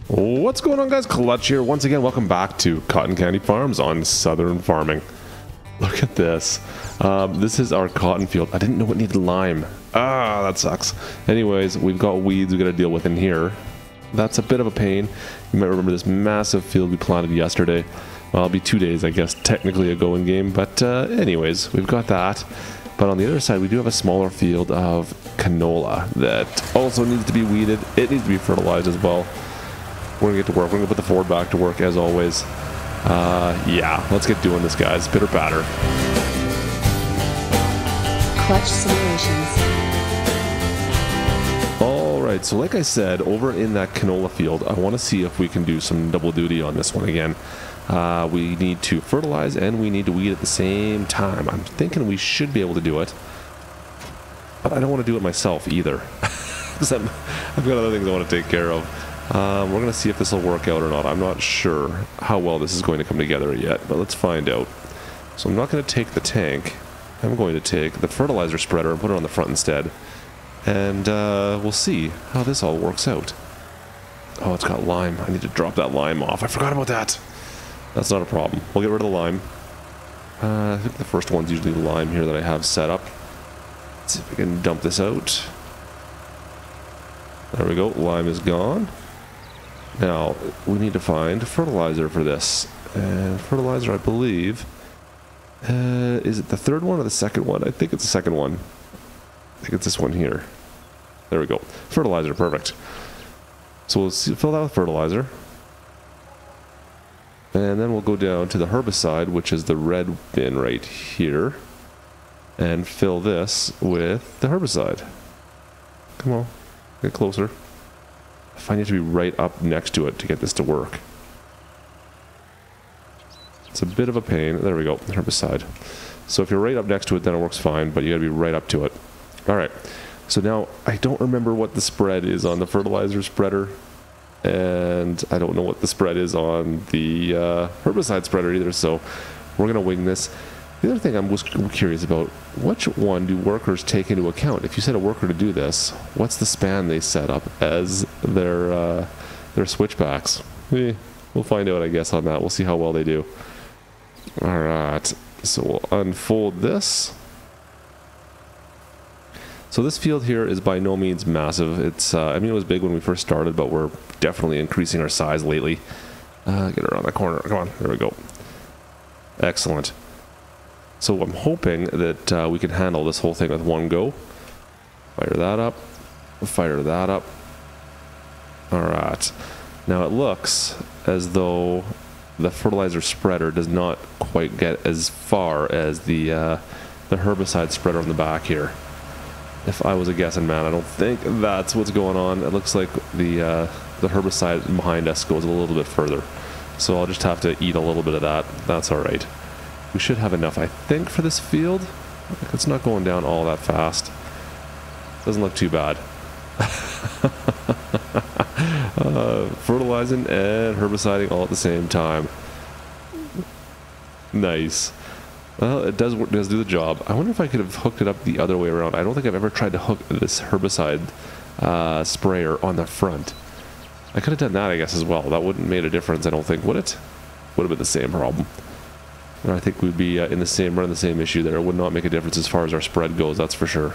What's going on, guys? Klutch here. Once again, welcome back to Cotton Candy Farms on Southern Farming. Look at this. This is our cotton field. I didn't know it needed lime. Ah, that sucks. Anyways, we've got weeds we got to deal with in here. That's a bit of a pain. You might remember this massive field we planted yesterday. Well, it'll be 2 days, I guess, technically ago in game. But anyways, we've got that. But on the other side, we do have a smaller field of canola that also needs to be weeded. It needs to be fertilized as well. We're gonna get to work. We're gonna put the Ford back to work as always. Yeah, let's get doing this, guys. Bitter batter. Klutch simulations. Alright, so like I said, over in that canola field, I want to see if we can do some double duty on this one again. We need to fertilize and we need to weed at the same time. I'm thinking we should be able to do it. But I don't want to do it myself either. Because I've got other things I want to take care of. We're going to see if this will work out or not. I'm not sure how well this is going to come together yet, but let's find out. So I'm not going to take the tank. I'm going to take the fertilizer spreader and put it on the front instead. And we'll see how this all works out. Oh, it's got lime. I need to drop that lime off. I forgot about that. That's not a problem. We'll get rid of the lime. I think the first one's usually lime here that I have set up. Let's see if we can dump this out. There we go. Lime is gone. Now, we need to find fertilizer for this. And fertilizer, I believe, is it the third one or the second one? I think it's the second one. I think it's this one here. There we go. Fertilizer, perfect. So we'll fill that with fertilizer. And then we'll go down to the herbicide, which is the red bin right here. And fill this with the herbicide. Come on, get closer. I find you have to be right up next to it to get this to work. It's a bit of a pain. There we go, herbicide. So if you're right up next to it, then it works fine, but you gotta be right up to it. Alright, so now I don't remember what the spread is on the fertilizer spreader, and I don't know what the spread is on the herbicide spreader either, so we're gonna wing this. The other thing I'm curious about, which one do workers take into account? If you set a worker to do this, what's the span they set up as their switchbacks? We'll find out, I guess, on that. We'll see how well they do. Alright, so we'll unfold this. So this field here is by no means massive. It's, I mean, it was big when we first started, but we're definitely increasing our size lately. Get around the corner. Come on, there we go. Excellent. So I'm hoping that we can handle this whole thing with one go. Fire that up. Fire that up. Alright. Now it looks as though the fertilizer spreader does not quite get as far as the herbicide spreader on the back here. If I was a guessing man, I don't think that's what's going on. It looks like the herbicide behind us goes a little bit further. So I'll just have to eat a little bit of that. That's alright. We should have enough, I think, for this field. It's not going down all that fast. Doesn't look too bad. Fertilizing and herbiciding all at the same time. Nice. Well, it does do the job. I wonder if I could have hooked it up the other way around. I don't think I've ever tried to hook this herbicide sprayer on the front. I could have done that, I guess, as well. That wouldn't have made a difference, I don't think, would it? Would have been the same problem. I think we'd be in the same issue there. It would not make a difference as far as our spread goes, that's for sure.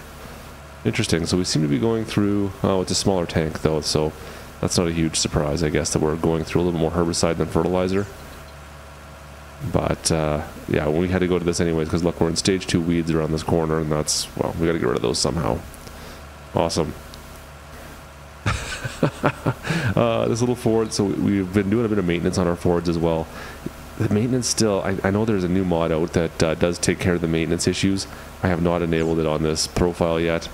Interesting. So we seem to be going through... Oh, it's a smaller tank, though, so that's not a huge surprise, I guess, that we're going through a little more herbicide than fertilizer. But, yeah, we had to go to this anyways, because look, we're in stage 2 weeds around this corner, and that's... Well, we got to get rid of those somehow. Awesome. This little Ford, so we've been doing a bit of maintenance on our Fords as well. The maintenance still, I know there's a new mod out that does take care of the maintenance issues. I have not enabled it on this profile yet.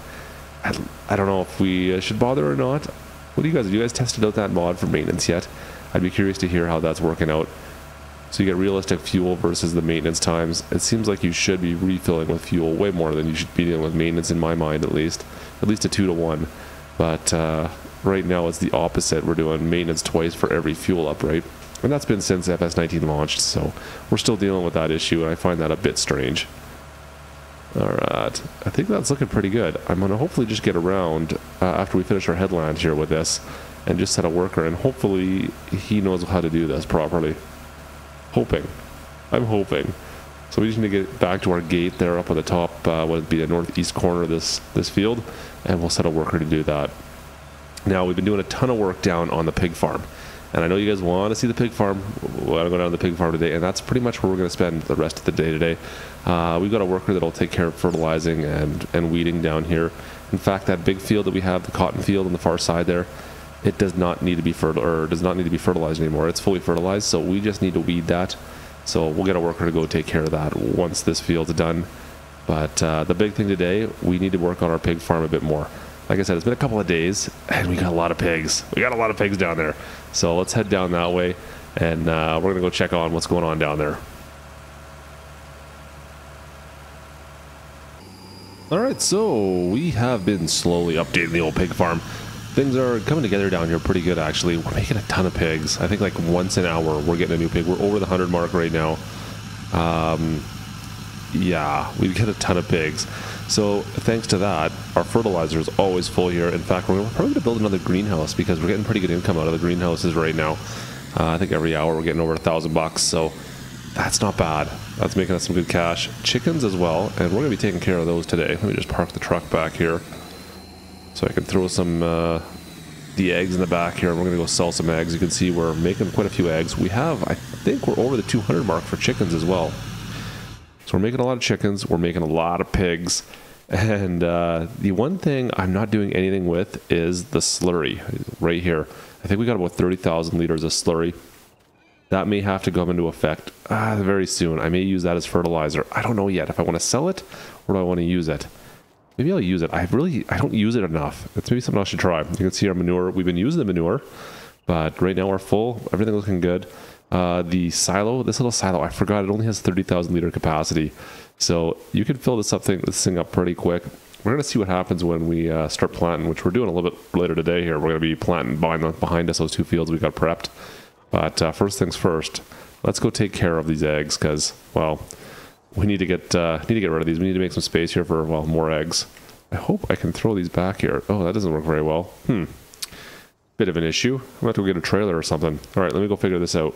I don't know if we should bother or not. What do you guys, have you guys tested out that mod for maintenance yet? I'd be curious to hear how that's working out. So you get realistic fuel versus the maintenance times. It seems like you should be refilling with fuel way more than you should be dealing with maintenance, in my mind at least. At least a 2 to 1. But right now it's the opposite. We're doing maintenance twice for every fuel up, right? And that's been since FS19 launched, so we're still dealing with that issue, and I find that a bit strange. Alright, I think that's looking pretty good. I'm going to hopefully just get around after we finish our headland here with this, and just set a worker, and hopefully he knows how to do this properly. I'm hoping. So we just need to get back to our gate there up on the top, would be the northeast corner of this field, and we'll set a worker to do that. Now, we've been doing a ton of work down on the pig farm, and I know you guys want to see the pig farm. We want to go down to the pig farm today, and that's pretty much where we're going to spend the rest of the day today. We've got a worker that'll take care of fertilizing and weeding down here. In fact, that big field that we have, the cotton field on the far side there, it does not need to be fertilized anymore. It's fully fertilized, so we just need to weed that. So we'll get a worker to go take care of that once this field's done. But the big thing today, we need to work on our pig farm a bit more. Like I said, it's been a couple of days, and we got a lot of pigs. We got a lot of pigs down there. So let's head down that way, and we're going to go check on what's going on down there. Alright, so we have been slowly updating the old pig farm. Things are coming together down here pretty good, actually. We're making a ton of pigs. I think like once an hour we're getting a new pig. We're over the 100 mark right now. Yeah, we get a ton of pigs. So thanks to that, our fertilizer is always full here. In fact, we're probably going to build another greenhouse because we're getting pretty good income out of the greenhouses right now. I think every hour we're getting over $1,000, so that's not bad. That's making us some good cash. Chickens as well, and we're going to be taking care of those today. Let me just park the truck back here so I can throw some the eggs in the back here, and we're going to go sell some eggs. You can see we're making quite a few eggs. We have, I think we're over the 200 mark for chickens as well. So we're making a lot of chickens, we're making a lot of pigs, and the one thing I'm not doing anything with is the slurry right here. I think we got about 30,000 liters of slurry. That may have to come into effect very soon. I may use that as fertilizer. I don't know yet if I want to sell it or do I want to use it. Maybe I'll use it. I don't use it enough. It's maybe something I should try. You can see our manure. We've been using the manure, but right now we're full. Everything looking good. The silo, this little silo, I forgot it only has 30,000 liter capacity. So you can fill this thing up pretty quick. We're going to see what happens when we start planting, which we're doing a little bit later today here. We're going to be planting behind us those two fields we got prepped. But first things first, let's go take care of these eggs because, well, we need to get rid of these. We need to make some space here for, well, more eggs. I hope I can throw these back here. Oh, that doesn't work very well. Bit of an issue. I'm going to have to go get a trailer or something. All right, let me go figure this out.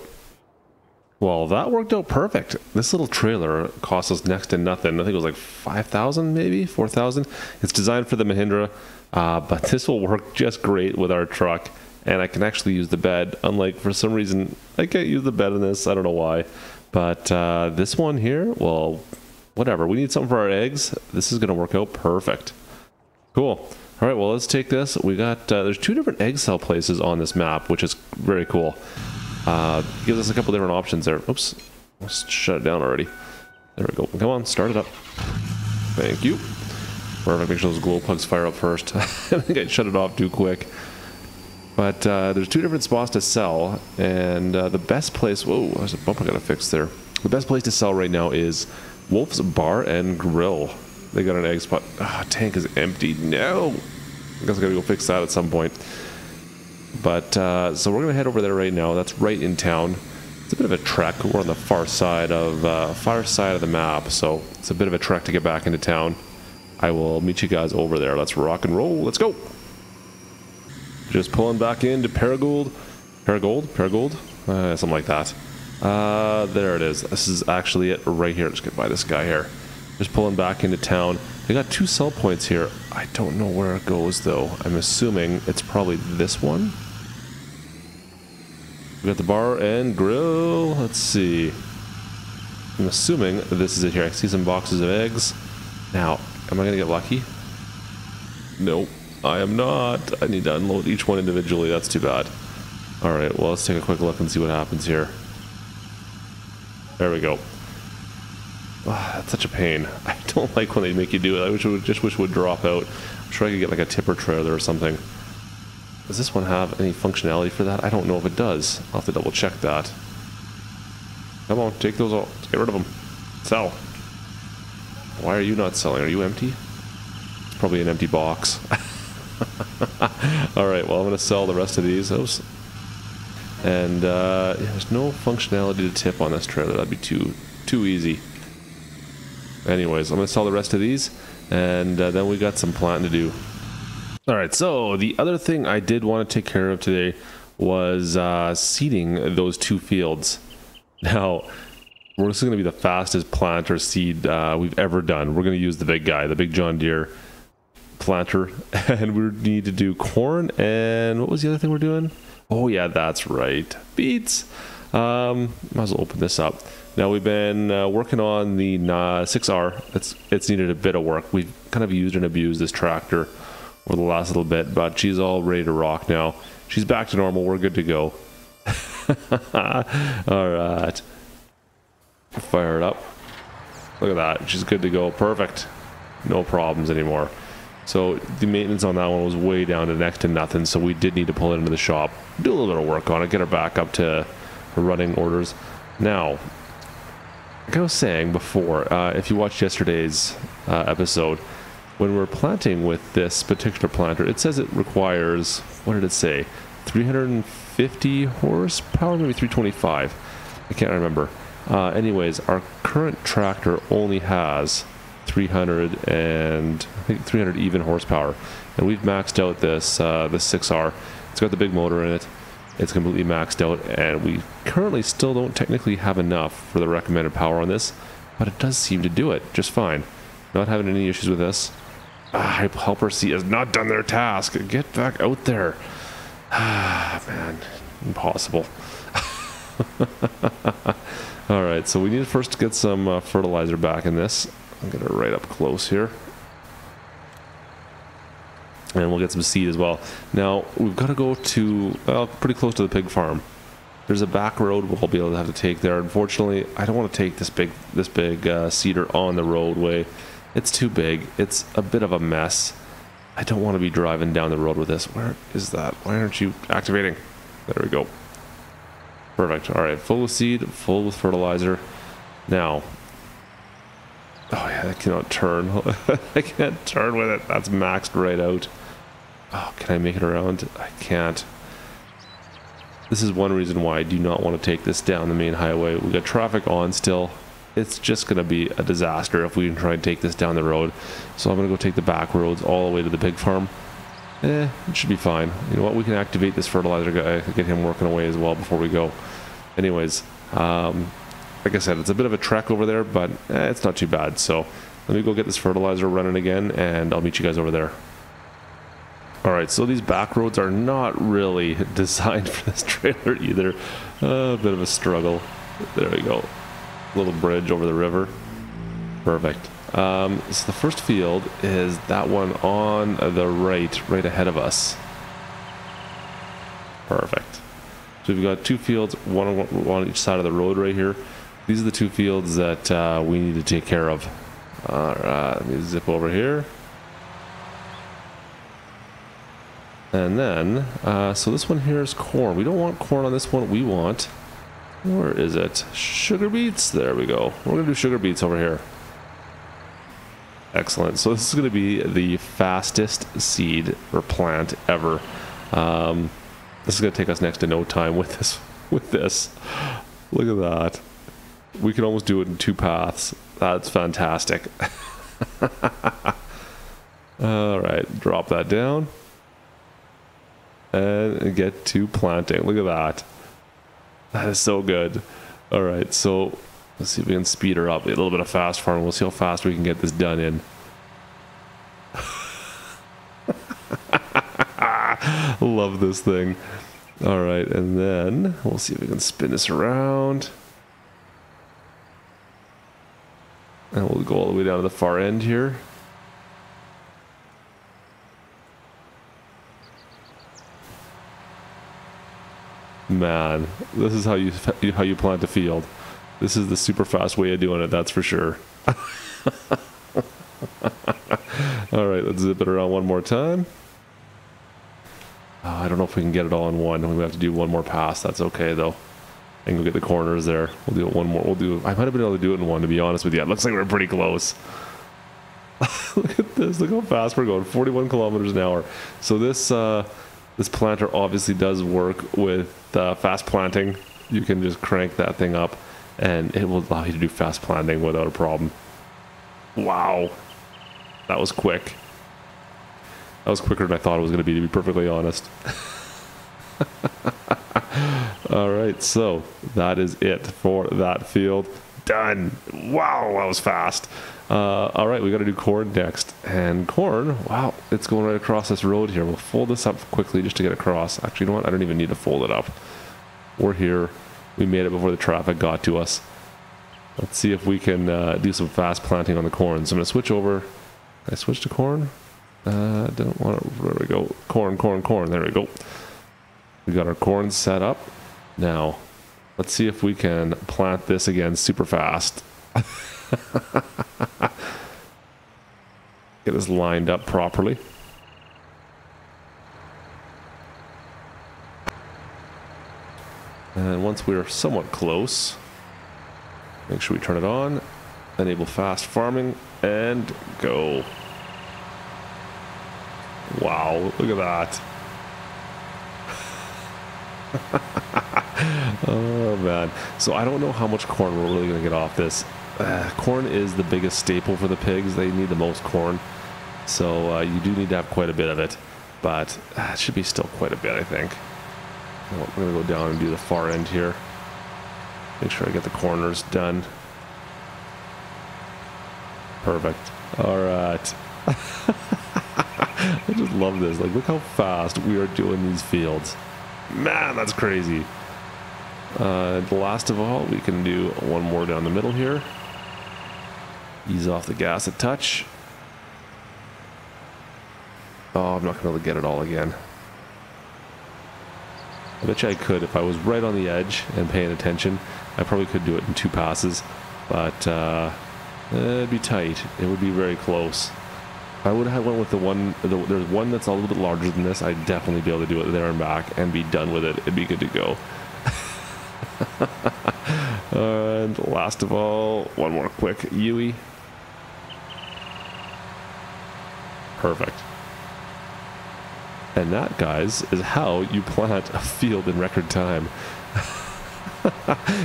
Well, that worked out perfect. This little trailer cost us next to nothing. I think it was like 5,000, maybe 4,000. It's designed for the Mahindra, but this will work just great with our truck. And I can actually use the bed. Unlike, for some reason, I can't use the bed in this. I don't know why. But this one here, well, whatever. We need something for our eggs. This is going to work out perfect. Cool. All right, well, let's take this. We got, there's 2 different egg cell places on this map, which is very cool. Gives us a couple different options there. Oops, let's shut it down already. There we go. Come on, start it up. Thank you. Perfect. Make sure those glow plugs fire up first. I think I shut it off too quick. But there's 2 different spots to sell, and the best place... Whoa, there's a bump I gotta fix there. The best place to sell right now is Wolf's Bar and Grill. They got an egg spot. Tank is empty. No! I guess I gotta go fix that at some point. But, so we're gonna head over there right now. That's right in town. It's a bit of a trek. We're on the far side of the map, so it's a bit of a trek to get back into town. I will meet you guys over there. Let's rock and roll. Let's go! Just pulling back into Paragould, something like that. There it is. This is actually it right here. Just get by this guy here. Just pulling back into town. They got 2 sell points here. I don't know where it goes though. I'm assuming it's probably this one. We got the bar and grill. Let's see. I'm assuming this is it here. I see some boxes of eggs. Now, am I gonna get lucky? Nope. I am not. I need to unload each one individually. That's too bad. Alright, well, let's take a quick look and see what happens here. There we go. That's such a pain. I don't like when they make you do it. I just wish it would drop out. I'm sure I could get like a tipper trailer or something. Does this one have any functionality for that? I don't know if it does. I'll have to double check that. Come on, take those all. Get rid of them. Sell. Why are you not selling? Are you empty? It's probably an empty box. Alright, well, I'm going to sell the rest of these. And yeah, there's no functionality to tip on this trailer. That'd be too easy. Anyways, I'm going to sell the rest of these, and then we got some planting to do. All right, so the other thing I did want to take care of today was seeding those 2 fields. Now, this is going to be the fastest planter seed we've ever done. We're going to use the big guy, the big John Deere planter, and we need to do corn, and what was the other thing we're doing? Oh yeah, that's right, beets. Might as well open this up. Now we've been working on the 6R. It's needed a bit of work. We've kind of used and abused this tractor over the last little bit, but she's all ready to rock now. She's back to normal. We're good to go. All right, fire it up. Look at that, she's good to go. Perfect, no problems anymore. So the maintenance on that one was way down to next to nothing, so we did need to pull it into the shop, do a little bit of work on it, get her back up to running orders. Now, like I was saying before, if you watched yesterday's episode, when we're planting with this particular planter, it says it requires, what did it say, 350 horsepower, maybe 325, I can't remember. Anyways, our current tractor only has 300 and I think 300 even horsepower, and we've maxed out this 6R. It's got the big motor in it. It's completely maxed out, and we currently still don't technically have enough for the recommended power on this, but it does seem to do it just fine. Not having any issues with this. Helper C has not done their task. Get back out there. Man, impossible. All right, so we need first to get some fertilizer back in this. I'm gonna right up close here, and we'll get some seed as well. Now we've got to go to pretty close to the pig farm. There's a back road we'll be able to have to take there. Unfortunately, I don't want to take this big seeder on the roadway. It's too big. It's a bit of a mess. I don't want to be driving down the road with this. Where is that? Why aren't you activating? There we go. Perfect. All right, full with seed, full with fertilizer. Now, oh yeah, I cannot turn. I can't turn with it. That's maxed right out. Oh, can I make it around? I can't. This is one reason why I do not want to take this down the main highway. We got traffic on still. It's just going to be a disaster if we can try and take this down the road. So I'm going to go take the back roads all the way to the pig farm. It should be fine. You know what? We can activate this fertilizer guy, get him working away as well before we go. Anyways, like I said, it's a bit of a trek over there, but it's not too bad. So let me go get this fertilizer running again, and I'll meet you guys over there. Alright, so these back roads are not really designed for this trailer either. A bit of a struggle. There we go. Little bridge over the river. Perfect. So the first field is that one on the right ahead of us. Perfect. So we've got 2 fields, one on each side of the road right here. These are the 2 fields that we need to take care of. Alright, let me zip over here. And then, so this one here is corn. We don't want corn on this one. We want, where is it? Sugar beets. There we go. We're going to do sugar beets over here. Excellent. So this is going to be the fastest seed or plant ever. This is going to take us next to no time with this. Look at that. We can almost do it in 2 paths. That's fantastic. All right, drop that down and get to planting. Look at that. That is so good. All right, so let's see if we can speed her up. A little bit of fast farm. We'll see how fast we can get this done in. Love this thing. All right, and then we'll see if we can spin this around. And we'll go all the way down to the far end here. Man, this is how you plant a field. This is the super fast way of doing it, that's for sure. All right, let's zip it around one more time. I don't know if we can get it all in one. We have to do one more pass. That's okay though. And go get the corners there. We'll do it one more. I might have been able to do it in one, to be honest with you. It looks like we're pretty close. Look at this. Look how fast we're going. 41 kilometers an hour. So this this planter obviously does work with fast planting. You can just crank that thing up, and it will allow you to do fast planting without a problem. Wow, that was quick. That was quicker than I thought it was going to be perfectly honest. All right, so that is it for that field. Done. Wow, that was fast. All right, we got to do corn next. And corn, wow, it's going right across this road here. We'll fold this up quickly just to get across. Actually, you know what? I don't even need to fold it up. We're here. We made it before the traffic got to us. Let's see if we can do some fast planting on the corn. So I'm going to switch over. Can I switch to corn? Don't want to. There we go. Corn, corn, corn. There we go. We got our corn set up. Now, let's see if we can plant this again super fast. Get this lined up properly. And once we're somewhat close, make sure we turn it on, enable fast farming, and go. Wow, look at that. Oh man. So I don't know how much corn we're really going to get off this. Corn is the biggest staple for the pigs. They need the most corn. So you do need to have quite a bit of it. But it should be still quite a bit, I think. We're going to go down and do the far end here. Make sure I get the corners done. Perfect. All right. I just love this. Like, look how fast we are doing these fields. Man, that's crazy. Last of all, we can do one more down the middle here. Ease off the gas a touch. Oh, I'm not going to be able to get it all again. I bet you I could. If I was right on the edge and paying attention, I probably could do it in 2 passes. But it'd be tight. It would be very close. I would have went with the one, there's one that's a little bit larger than this. I'd definitely be able to do it there and back and be done with it. It'd be good to go. And last of all, one more quick Yui. Perfect. And that, guys, is how you plant a field in record time.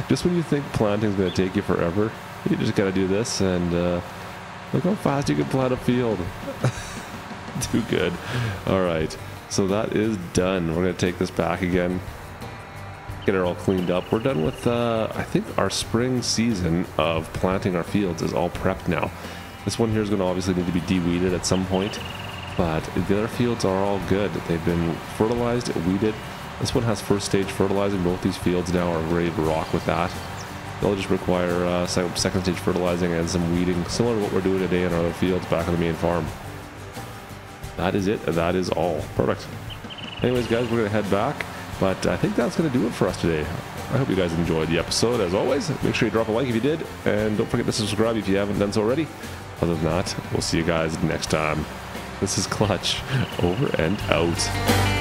Just when you think planting is going to take you forever, you just got to do this and look how fast you can plant a field. Too good. All right, so that is done. We're going to take this back again, get it all cleaned up. We're done with, I think our spring season of planting our fields is all prepped now. This one here is going to obviously need to be de-weeded at some point, but the other fields are all good. They've been fertilized, weeded. This one has first stage fertilizing. Both these fields now are ready to rock with that. They'll just require second stage fertilizing and some weeding, similar to what we're doing today in our other fields back on the main farm. That is it. That is all. Perfect. Anyways, guys, we're going to head back, but I think that's going to do it for us today. I hope you guys enjoyed the episode. As always, make sure you drop a like if you did, and don't forget to subscribe if you haven't done so already. Other than that, we'll see you guys next time. This is Klutch, over and out.